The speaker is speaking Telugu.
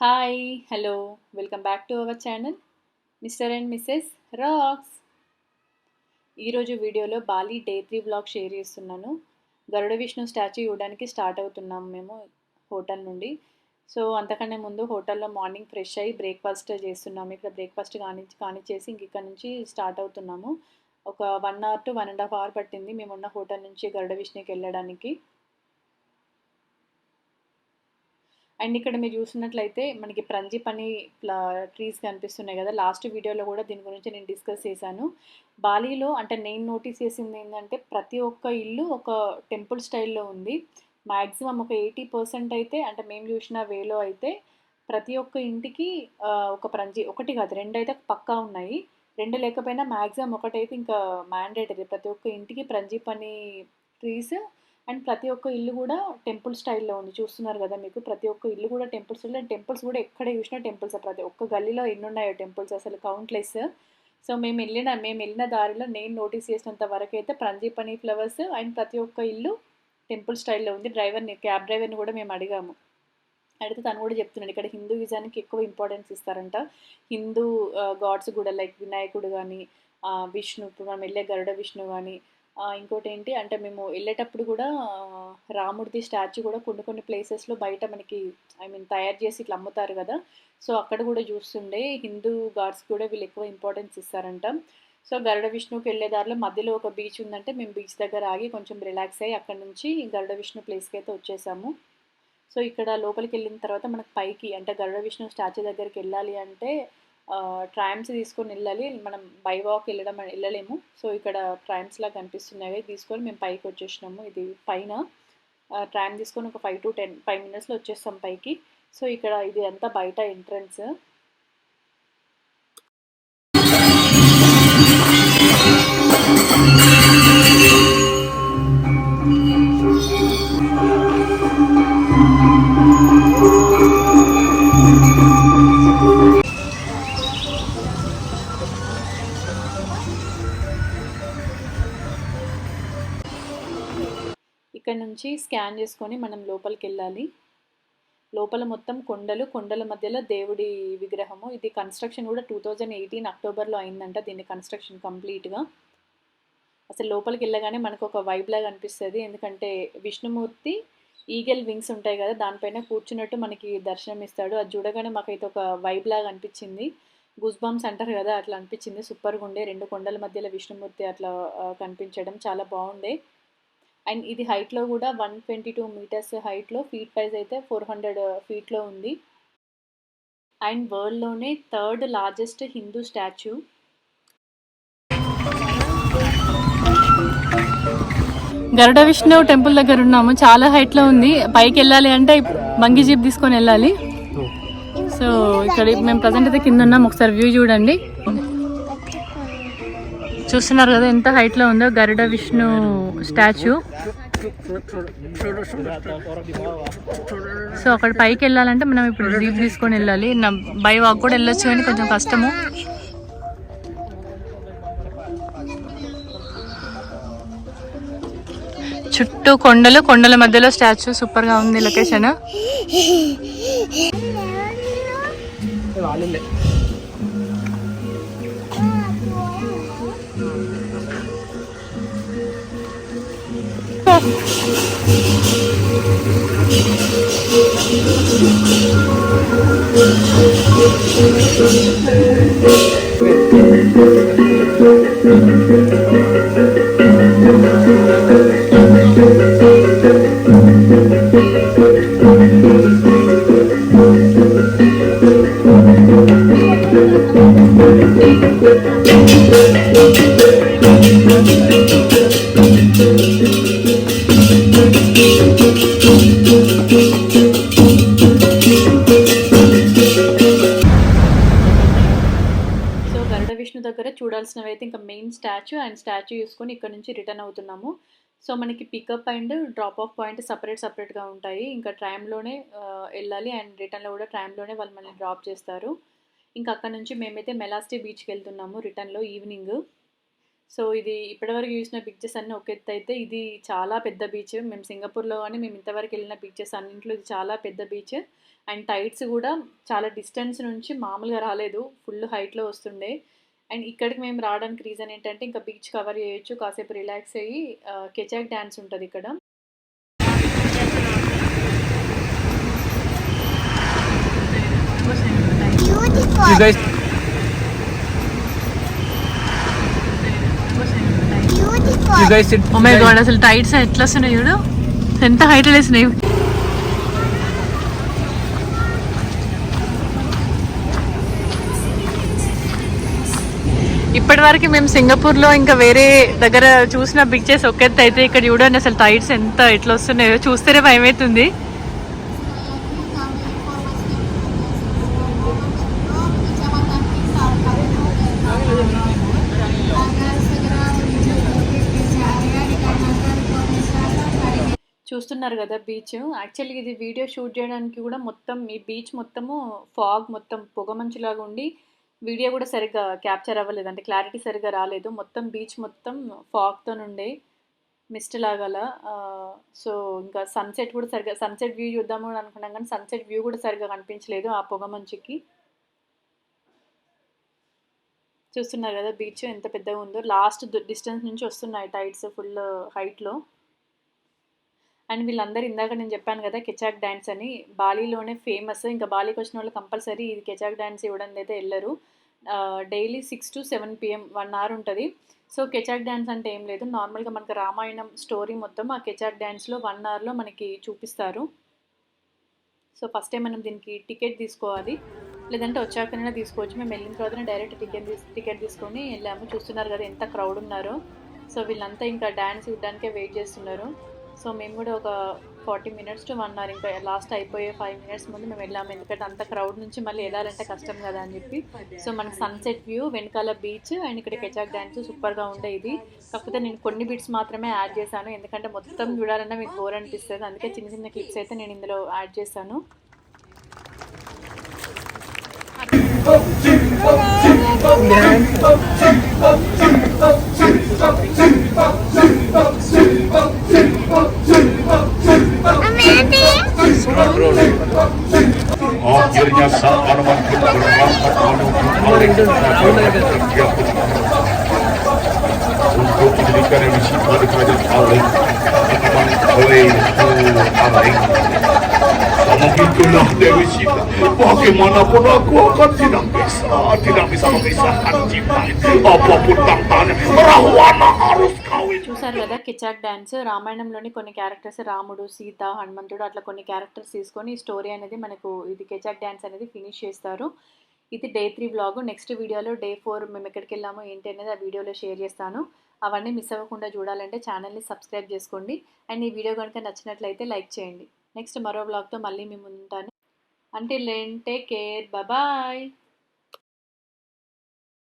Hi hello welcome back to our channel mister and missus Rocks. ఈరోజు వీడియోలో బాలి డే 3 వ్లాగ్ షేర్ చేస్తున్నాను. గరుడ విష్ణు స్టాచ్యూ ఇవ్వడానికి స్టార్ట్ అవుతున్నాము మేము హోటల్ నుండి. సో అంతకన్నా ముందు హోటల్లో మార్నింగ్ ఫ్రెష్ అయ్యి బ్రేక్ఫాస్ట్ చేస్తున్నాము. ఇక్కడ బ్రేక్ఫాస్ట్ కానిచ్చేసి ఇంక ఇక్కడ నుంచి స్టార్ట్ అవుతున్నాము. ఒక 1 అవర్ టు 1.5 అవర్ పట్టింది మేమున్న హోటల్ నుంచి గరుడ విష్ణుకి వెళ్ళడానికి. అండ్ ఇక్కడ మీరు చూసినట్లయితే మనకి ఫ్రంగిపని ట్రీస్ కనిపిస్తున్నాయి కదా. లాస్ట్ వీడియోలో కూడా దీని గురించి నేను డిస్కస్ చేశాను. బాలీలో అంటే నేను నోటీస్ చేసింది ఏంటంటే ప్రతి ఒక్క ఇల్లు ఒక టెంపుల్ స్టైల్లో ఉంది. మ్యాక్సిమం ఒక 80% అయితే అంటే మేము చూసిన వేలో అయితే ప్రతి ఒక్క ఇంటికి ఒక ఒకటి కాదు 2 అయితే పక్కా ఉన్నాయి. 2 లేకపోయినా మ్యాక్సిమం ఒకటైతే ఇంకా మ్యాండేటరీ. ప్రతి ఒక్క ఇంటికి ఫ్రంగిపని ట్రీస్ అండ్ ప్రతి ఒక్క ఇల్లు కూడా టెంపుల్ స్టైల్లో ఉంది. చూస్తున్నారు కదా మీకు, ప్రతి ఒక్క ఇల్లు కూడా టెంపుల్ స్టైల్. అండ్ టెంపుల్స్ కూడా ఎక్కడ చూసినా టెంపుల్స్. ప్రతి ఒక్క గల్లీలో ఎన్ని ఉన్నాయో టెంపుల్స్, అసలు కౌంట్లెస్. సో మేము వెళ్ళిన దారిలో నేను నోటీస్ చేసినంత వరకు అయితే ఫ్రంగిపని ఫ్లవర్స్ అండ్ ప్రతి ఒక్క ఇల్లు టెంపుల్ స్టైల్లో ఉంది. క్యాబ్ డ్రైవర్ని కూడా మేము అడిగాము. అడిగితే తను కూడా చెప్తున్నాడు ఇక్కడ హిందూయిజానికి ఎక్కువ ఇంపార్టెన్స్ ఇస్తారంట. హిందూ గాడ్స్ కూడా లైక్ వినాయకుడు కానీ, విష్ణు, ఇప్పుడు మనం వెళ్ళే గరుడ విష్ణు కానీ, ఇంకోటి ఏంటి అంటే మేము వెళ్ళేటప్పుడు కూడా రాముడిది స్టాచ్యూ కూడా కొన్ని ప్లేసెస్లో బయట మనకి తయారు చేసి ఇట్లా అమ్ముతారు కదా. సో అక్కడ కూడా చూస్తుండే హిందూ గాడ్స్ కూడా వీళ్ళు ఎక్కువ ఇంపార్టెన్స్ ఇస్తారంట. సో గరుడ విష్ణుకి వెళ్ళే దారిలో మధ్యలో ఒక బీచ్ ఉందంటే మేము బీచ్ దగ్గర ఆగి కొంచెం రిలాక్స్ అయ్యి అక్కడ నుంచి గరుడ విష్ణు ప్లేస్కి అయితే వచ్చేసాము. సో ఇక్కడ లోపలికి వెళ్ళిన తర్వాత మనకు పైకి అంటే గరుడ విష్ణు స్టాచ్యూ దగ్గరికి వెళ్ళాలి అంటే ట్రామ్స్ తీసుకొని వెళ్ళాలి. మనం బై వాక్ వెళ్ళలేము. సో ఇక్కడ ట్రామ్స్లా కనిపిస్తున్నాయి, తీసుకొని మేము పైకి వచ్చేసినాము. ఇది పైన ట్రామ్ తీసుకొని ఒక 5 మినిట్స్లో వచ్చేస్తాం పైకి. సో ఇక్కడ ఇది అంతా బయట ఎంట్రన్స్. ఇక్కడ నుంచి స్కాన్ చేసుకొని మనం లోపలికి వెళ్ళాలి. లోపల మొత్తం కొండల మధ్యలో దేవుడి విగ్రహము. ఇది కన్స్ట్రక్షన్ కూడా 2018 అక్టోబర్లో అయిందంట. దీన్ని కన్స్ట్రక్షన్ కంప్లీట్గా. అసలు లోపలికి వెళ్ళగానే మనకు ఒక వైబ్ లాగా అనిపిస్తుంది. ఎందుకంటే విష్ణుమూర్తి ఈగల్ వింగ్స్ ఉంటాయి కదా, దానిపైన కూర్చున్నట్టు మనకి దర్శనం ఇస్తాడు. అది చూడగానే మాకైతే ఒక వైబ్ లాగా అనిపించింది. గూస్ బంప్స్ అంటారు కదా, అట్లా అనిపించింది. సూపర్గా ఉండే 2 కొండల మధ్యలో విష్ణుమూర్తి అట్లా కనిపించడం చాలా బాగుండే. అండ్ ఇది హైట్లో కూడా 122 మీటర్స్ హైట్లో, ఫీట్ వైజ్ అయితే 400 ఫీట్లో ఉంది. అండ్ వరల్డ్లోనే 3rd largest Hindu statue. Garuda Vishnu temple దగ్గర ఉన్నాము. చాలా హైట్లో ఉంది. పైకి వెళ్ళాలి అంటే బంగీ జీప్ తీసుకొని వెళ్ళాలి. సో ఇక్కడ మేము ప్రజెంట్ అయితే కింద ఉన్నాం. ఒకసారి వ్యూ చూడండి. చూస్తున్నారు కదా ఎంత హైట్లో ఉందో గరుడ విష్ణు స్టాచ్యూ. సో అక్కడ పైకి వెళ్ళాలంటే మనం ఇప్పుడు జీప్ తీసుకొని వెళ్ళాలి. బై వాక్ కూడా వెళ్ళొచ్చు కానీ కొంచెం కష్టము. చుట్టూ కొండల మధ్యలో స్టాచ్యూ. సూపర్గా ఉంది లొకేషన్. విష్ణు దగ్గర చూడాల్సినవి అయితే ఇంకా మెయిన్ స్టాచ్యూ అండ్ స్టాచ్యూ చూసుకొని ఇక్కడ నుంచి రిటర్న్ అవుతున్నాము. సో మనకి pickup and drop off point సపరేట్గా ఉంటాయి. ఇంకా ట్రామ్లోనే వెళ్ళాలి అండ్ రిటర్న్లో కూడా ట్రామ్లోనే వాళ్ళు మనల్ని డ్రాప్ చేస్తారు. ఇంకా అక్కడ నుంచి మేమైతే మెలాస్టే బీచ్కి వెళ్తున్నాము రిటర్న్లో ఈవినింగ్. సో ఇది ఇప్పటివరకు చూసిన బీచెస్ అన్నీ ఒక ఎత్తు అయితే, ఇది చాలా పెద్ద బీచ్. మేము సింగపూర్‌లో గాని మేము ఇంతవరకు వెళ్ళిన బీచెస్ అన్నింట్లో ఇది చాలా పెద్ద బీచ్. అండ్ టైడ్స్ కూడా చాలా డిస్టెన్స్ నుంచి మామూలుగా రాలేదు. ఫుల్ హైట్‌లో వస్తుండే. అండ్ ఇక్కడికి మేము రావడానికి రీజన్ ఏంటంటే, ఇంకా బీచ్ కవర్ చేయొచ్చు, కాసేపు రిలాక్స్ అయ్యి కెచాక్ డాన్స్ ఉంటది ఇక్కడ. You guys you guys sit. Oh my God, అసలు టైడ్స్ ఎట్లా వస్తున్నాయి చూడు, ఎంత హైట్ వేసినాయి. ఇప్పటి వరకు మేము సింగపూర్లో ఇంకా వేరే దగ్గర చూసిన బీచెస్ ఒక ఎత్తు అయితే, ఇక్కడ చూడండి అసలు టైడ్స్ ఎంత ఎట్లా వస్తున్నాయో చూస్తేనే భయం అవుతుంది. చూస్తున్నారు కదా బీచ్. యాక్చువల్గా ఇది వీడియో షూట్ చేయడానికి కూడా మొత్తం ఈ బీచ్ మొత్తము ఫాగ్, మొత్తం పొగమంచులాగా ఉండి వీడియో కూడా సరిగ్గా క్యాప్చర్ అవ్వలేదు, అంటే క్లారిటీ సరిగ్గా రాలేదు. మొత్తం బీచ్ మొత్తం ఫాగ్తో నుండే మిస్ట్ లాగా. సో ఇంకా సన్సెట్ కూడా సరిగ్గా, సన్సెట్ వ్యూ చూద్దాము అని అనుకున్నాం కానీ సన్సెట్ వ్యూ కూడా సరిగ్గా కనిపించలేదు ఆ పొగమంచుకి. చూస్తున్నారు కదా బీచ్ ఎంత పెద్దగా ఉందో, లాస్ట్ డిస్టెన్స్ నుంచి వస్తున్నాయి టైడ్స్ ఫుల్ హైట్లో. అండ్ వీళ్ళందరూ ఇందాక నేను చెప్పాను కదా కెచాక్ డ్యాన్స్ అని, బాలీలోనే ఫేమస్. ఇంకా బాలీకి వచ్చిన వాళ్ళు కంపల్సరీ ఇది కెచాక్ డ్యాన్స్ ఇవ్వడానికి అయితే వెళ్ళరు. డైలీ 6 to 7 PM 1 hour ఉంటుంది. సో కెచాక్ డ్యాన్స్ అంటే ఏం లేదు, నార్మల్గా మనకు రామాయణం స్టోరీ మొత్తం ఆ కెచాక్ డ్యాన్స్లో 1 hourలో మనకి చూపిస్తారు. సో ఫస్ట్ టైం మనం దీనికి టికెట్ తీసుకోవాలి, లేదంటే వచ్చాకనైనా తీసుకోవచ్చు. మేము వెళ్ళిన తర్వాతనే డైరెక్ట్ టికెట్ తీసుకొని వెళ్ళాము. చూస్తున్నారు కదా ఎంత క్రౌడ్ ఉన్నారో. సో వీళ్ళంతా ఇంకా డ్యాన్స్ ఇవ్వడానికే వెయిట్ చేస్తున్నారు. సో మేము కూడా ఒక 40 minutes to 1 hour, ఇంకా లాస్ట్ అయిపోయే 5 minutes ముందు మేము వెళ్ళాము, ఎందుకంటే అంత క్రౌడ్ నుంచి మళ్ళీ వెళ్ళాలంటే కష్టం కదా అని చెప్పి. సో మనకు సన్సెట్ వ్యూ, వెనకాల బీచ్, అండ్ ఇక్కడ కెచాక్ డ్యాన్స్ సూపర్గా ఉండే ఇది. కాకపోతే నేను కొన్ని బిట్స్ మాత్రమే యాడ్ చేశాను, ఎందుకంటే మొత్తం చూడాలన్నా మీకు బోర్ అనిపిస్తుంది. అందుకే చిన్న చిన్న క్లిప్స్ అయితే నేను ఇందులో యాడ్ చేశాను. Akhirnya sang Hanuman pun berangkat menuju Alek untuk diberikan misi pada kerajaan Alek. Hanuman oleh Alek. Sama itulah Dewi Sita. Bagaimanapun aku akan tidak bisa memisahkan cinta. Apapun tantangan, Rahwana harus kawin. చూసారు కదా కెచాక్ డ్యాన్స్. రామాయణంలోని కొన్ని క్యారెక్టర్స్, రాముడు, సీత, హనుమంతుడు, అట్లా కొన్ని క్యారెక్టర్స్ తీసుకొని స్టోరీ అనేది మనకు ఇది కెచాక్ డ్యాన్స్ అనేది ఫినిష్ చేస్తారు. ఇది Day 3 వ్లాగ్. నెక్స్ట్ వీడియోలో Day 4 మేము ఎక్కడికి వెళ్ళామో ఏంటి అనేది ఆ వీడియోలో షేర్ చేస్తాను. అవన్నీ మిస్ అవ్వకుండా చూడాలంటే ఛానల్ని సబ్స్క్రైబ్ చేసుకోండి. అండ్ ఈ వీడియో కనుక నచ్చినట్లయితే లైక్ చేయండి. నెక్స్ట్ మరో వ్లాగ్తో మళ్ళీ మేము ఉంటాను. Until then take care, bye.